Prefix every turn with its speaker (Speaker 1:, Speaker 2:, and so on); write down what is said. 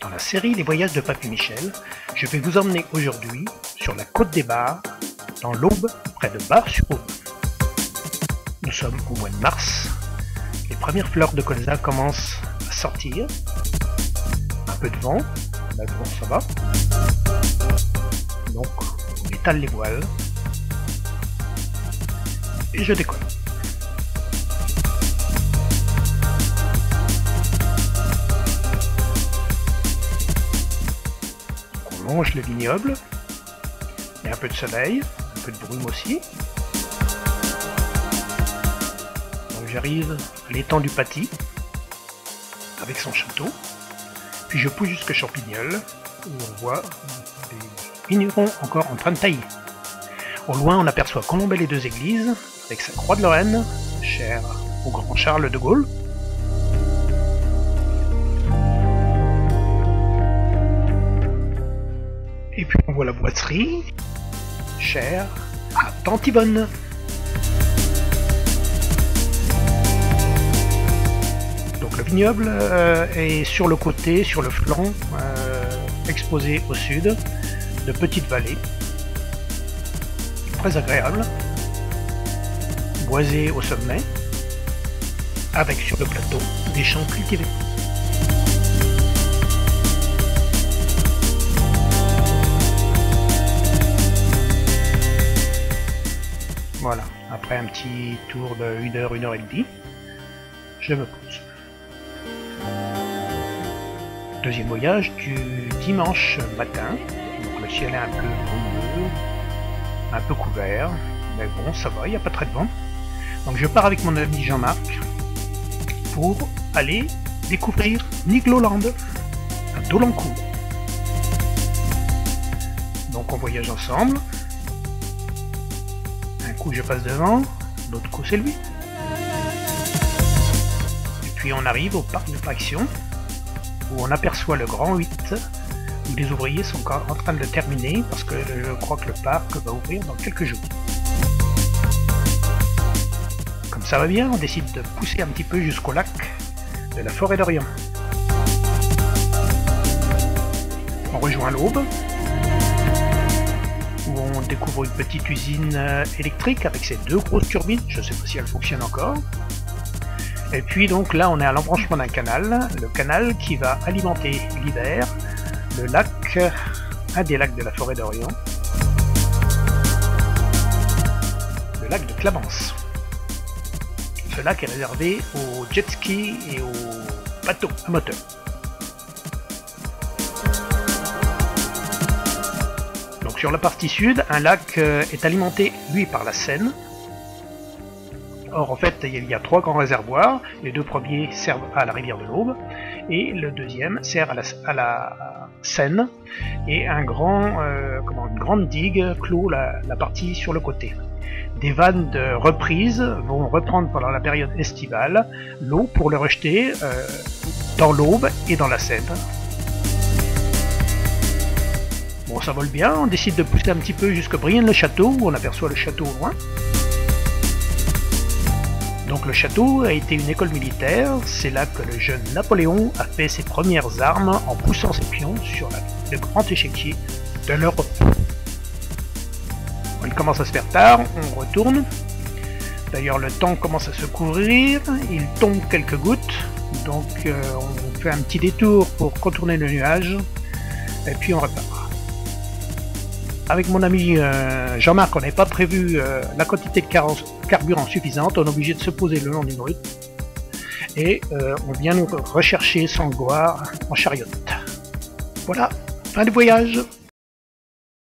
Speaker 1: Dans la série Les Voyages de Papy Michel, je vais vous emmener aujourd'hui sur la côte des Bars, dans l'Aube, près de Bar-sur-Aube. Nous sommes au mois de mars, les premières fleurs de colza commencent à sortir, un peu de vent, mais bon ça va, donc on étale les voiles, et je décolle. On longe le vignoble, il y a un peu de soleil, un peu de brume aussi. Donc j'arrive à l'étang du Paty, avec son château, puis je pousse jusque Champignol, où on voit des vignerons encore en train de tailler. Au loin on aperçoit Colombey les Deux Églises, avec sa croix de Lorraine, chère au grand Charles de Gaulle. Et puis on voit la boiserie, chère à Tante Yvonne. Donc le vignoble est sur le côté, sur le flanc, exposé au sud, de petites vallées. Très agréable, boisé au sommet, avec sur le plateau des champs cultivés. Voilà, après un petit tour de 1 heure, 1 heure et demie, je me pose. Deuxième voyage du dimanche matin, donc le ciel est un peu brumeux, un peu couvert, mais bon ça va, il n'y a pas très de vent. Donc je pars avec mon ami Jean-Marc pour aller découvrir Nigloland à Dolencourt. Donc on voyage ensemble. Un coup je passe devant, l'autre coup c'est lui. Et puis on arrive au parc d'attractions où on aperçoit le Grand 8 où les ouvriers sont en train de le terminer parce que je crois que le parc va ouvrir dans quelques jours. Comme ça va bien, on décide de pousser un petit peu jusqu'au lac de la Forêt d'Orient. On rejoint l'Aube, où on découvre une petite usine électrique avec ses 2 grosses turbines, je ne sais pas si elle fonctionne encore. Et puis donc là on est à l'embranchement d'un canal, le canal qui va alimenter l'hiver le lac, un des lacs de la Forêt d'Orient, le lac de Clamence. Ce lac est réservé aux jet skis et aux bateaux à moteur. Sur la partie sud, un lac est alimenté, lui, par la Seine. Or, en fait, il y a 3 grands réservoirs. Les 2 premiers servent à la rivière de l'Aube, et le deuxième sert à la Seine, et une grande digue clôt la partie sur le côté. Des vannes de reprise vont reprendre pendant la période estivale l'eau pour le rejeter dans l'Aube et dans la Seine. Bon, ça vole bien, on décide de pousser un petit peu jusqu'à Brienne-le-Château, où on aperçoit le château au loin. Donc le château a été une école militaire, c'est là que le jeune Napoléon a fait ses premières armes en poussant ses pions sur le grand échiquier de l'Europe. Il commence à se faire tard, on retourne. D'ailleurs le temps commence à se couvrir, il tombe quelques gouttes, donc on fait un petit détour pour contourner le nuage, et puis on repart. Avec mon ami Jean-Marc, on n'avait pas prévu la quantité de carburant suffisante, on est obligé de se poser le long d'une route. Et on vient nous rechercher sans gloire en chariote. Voilà, fin du voyage.